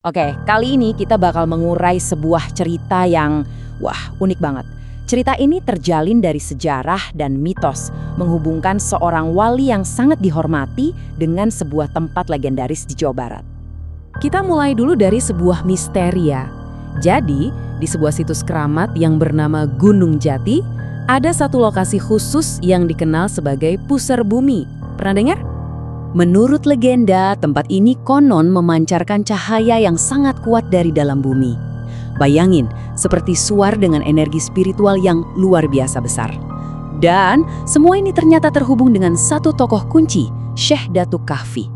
Oke, kali ini kita bakal mengurai sebuah cerita yang, unik banget. Cerita ini terjalin dari sejarah dan mitos, menghubungkan seorang wali yang sangat dihormati dengan sebuah tempat legendaris di Jawa Barat. Kita mulai dulu dari sebuah misteri ya. Jadi, di sebuah situs keramat yang bernama Gunung Jati, ada satu lokasi khusus yang dikenal sebagai Pusar Bumi. Pernah dengar? Menurut legenda, tempat ini konon memancarkan cahaya yang sangat kuat dari dalam bumi. Bayangin, seperti suar dengan energi spiritual yang luar biasa besar. Dan semua ini ternyata terhubung dengan satu tokoh kunci, Syekh Datuk Kahfi.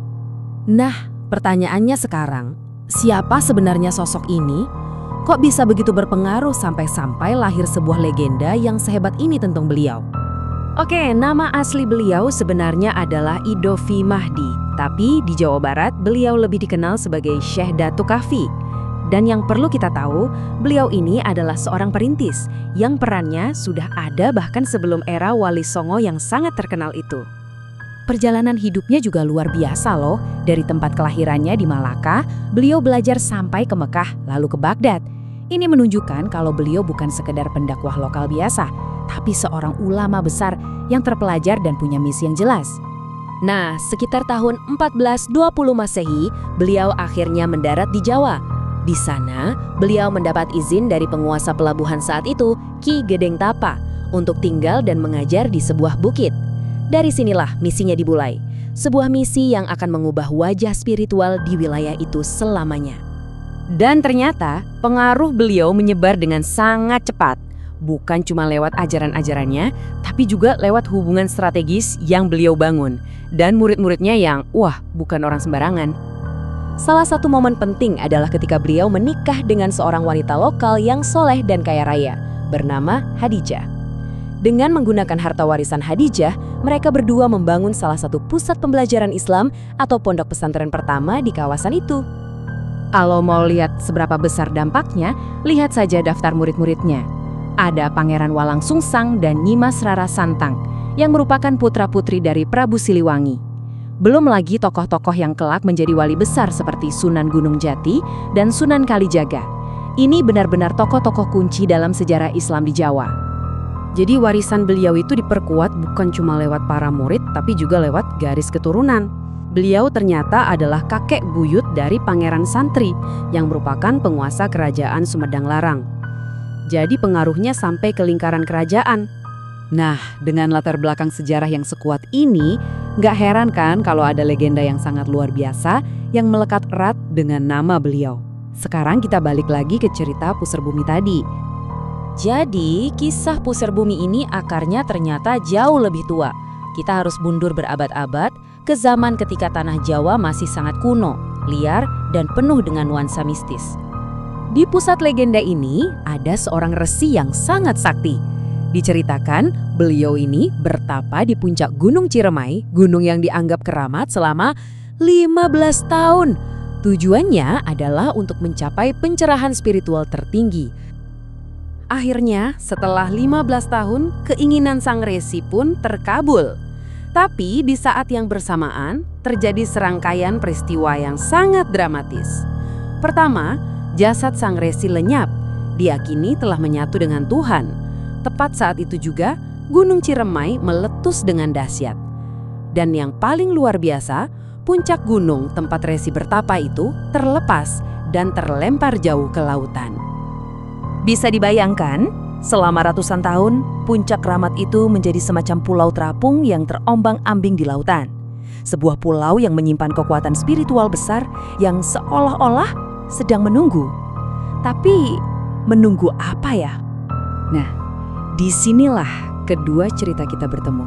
Nah, pertanyaannya sekarang, siapa sebenarnya sosok ini? Kok bisa begitu berpengaruh sampai-sampai lahir sebuah legenda yang sehebat ini tentang beliau? Oke, nama asli beliau sebenarnya adalah Idovi Mahdi, tapi di Jawa Barat beliau lebih dikenal sebagai Syekh Datuk Kahfi. Dan yang perlu kita tahu, beliau ini adalah seorang perintis yang perannya sudah ada bahkan sebelum era Wali Songo yang sangat terkenal itu. Perjalanan hidupnya juga luar biasa loh. Dari tempat kelahirannya di Malaka, beliau belajar sampai ke Mekah lalu ke Baghdad. Ini menunjukkan kalau beliau bukan sekedar pendakwah lokal biasa, tapi seorang ulama besar yang terpelajar dan punya misi yang jelas. Nah, sekitar tahun 1420 Masehi, beliau akhirnya mendarat di Jawa. Di sana, beliau mendapat izin dari penguasa pelabuhan saat itu, Ki Gedeng Tapa, untuk tinggal dan mengajar di sebuah bukit. Dari sinilah misinya dimulai, sebuah misi yang akan mengubah wajah spiritual di wilayah itu selamanya. Dan ternyata, pengaruh beliau menyebar dengan sangat cepat. Bukan cuma lewat ajaran-ajarannya, tapi juga lewat hubungan strategis yang beliau bangun. Dan murid-muridnya yang, bukan orang sembarangan. Salah satu momen penting adalah ketika beliau menikah dengan seorang wanita lokal yang soleh dan kaya raya, bernama Hadijah. Dengan menggunakan harta warisan Hadijah, mereka berdua membangun salah satu pusat pembelajaran Islam atau pondok pesantren pertama di kawasan itu. Kalau mau lihat seberapa besar dampaknya, lihat saja daftar murid-muridnya. Ada Pangeran Walang Sungsang dan Nyimas Rara Santang, yang merupakan putra-putri dari Prabu Siliwangi. Belum lagi tokoh-tokoh yang kelak menjadi wali besar seperti Sunan Gunung Jati dan Sunan Kalijaga. Ini benar-benar tokoh-tokoh kunci dalam sejarah Islam di Jawa. Jadi warisan beliau itu diperkuat bukan cuma lewat para murid, tapi juga lewat garis keturunan. Beliau ternyata adalah kakek buyut dari Pangeran Santri, yang merupakan penguasa kerajaan Sumedang Larang. Jadi pengaruhnya sampai ke lingkaran kerajaan. Nah, dengan latar belakang sejarah yang sekuat ini, nggak heran kan kalau ada legenda yang sangat luar biasa yang melekat erat dengan nama beliau. Sekarang kita balik lagi ke cerita Pusar Bumi tadi. Jadi, kisah Pusar Bumi ini akarnya ternyata jauh lebih tua. Kita harus mundur berabad-abad ke zaman ketika tanah Jawa masih sangat kuno, liar, dan penuh dengan nuansa mistis. Di pusat legenda ini ada seorang resi yang sangat sakti. Diceritakan beliau ini bertapa di puncak Gunung Ciremai, gunung yang dianggap keramat selama 15 tahun. Tujuannya adalah untuk mencapai pencerahan spiritual tertinggi. Akhirnya, setelah 15 tahun, keinginan sang resi pun terkabul. Tapi di saat yang bersamaan, terjadi serangkaian peristiwa yang sangat dramatis. Pertama, jasad sang resi lenyap, diyakini telah menyatu dengan Tuhan. Tepat saat itu juga, Gunung Ciremai meletus dengan dahsyat. Dan yang paling luar biasa, puncak gunung tempat resi bertapa itu terlepas dan terlempar jauh ke lautan. Bisa dibayangkan, selama ratusan tahun, puncak keramat itu menjadi semacam pulau terapung yang terombang-ambing di lautan. Sebuah pulau yang menyimpan kekuatan spiritual besar yang seolah-olah sedang menunggu. Tapi, menunggu apa ya? Nah, disinilah kedua cerita kita bertemu.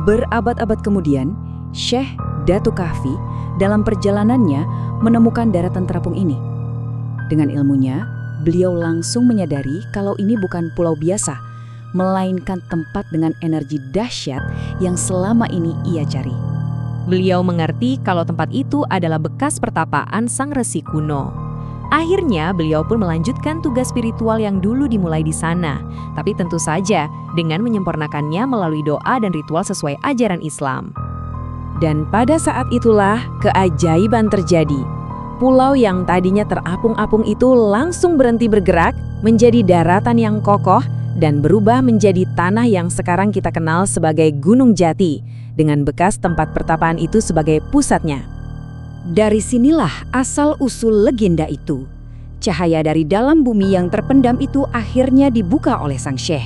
Berabad-abad kemudian, Syekh Datuk Kahfi dalam perjalanannya menemukan daratan terapung ini. Dengan ilmunya, beliau langsung menyadari kalau ini bukan pulau biasa, melainkan tempat dengan energi dahsyat yang selama ini ia cari. Beliau mengerti kalau tempat itu adalah bekas pertapaan sang resi kuno. Akhirnya beliau pun melanjutkan tugas spiritual yang dulu dimulai di sana, tapi tentu saja dengan menyempurnakannya melalui doa dan ritual sesuai ajaran Islam. Dan pada saat itulah keajaiban terjadi. Pulau yang tadinya terapung-apung itu langsung berhenti bergerak, menjadi daratan yang kokoh, dan berubah menjadi tanah yang sekarang kita kenal sebagai Gunung Jati, dengan bekas tempat pertapaan itu sebagai pusatnya. Dari sinilah asal-usul legenda itu. Cahaya dari dalam bumi yang terpendam itu akhirnya dibuka oleh sang syekh.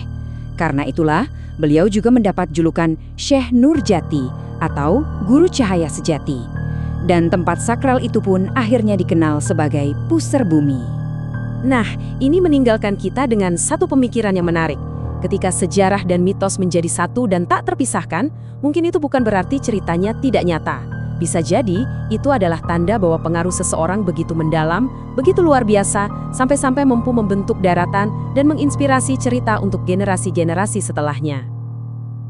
Karena itulah, beliau juga mendapat julukan Syekh Nurjati atau Guru Cahaya Sejati. Dan tempat sakral itu pun akhirnya dikenal sebagai Pusar Bumi. Nah, ini meninggalkan kita dengan satu pemikiran yang menarik. Ketika sejarah dan mitos menjadi satu dan tak terpisahkan, mungkin itu bukan berarti ceritanya tidak nyata. Bisa jadi, itu adalah tanda bahwa pengaruh seseorang begitu mendalam, begitu luar biasa, sampai-sampai mampu membentuk daratan dan menginspirasi cerita untuk generasi-generasi setelahnya.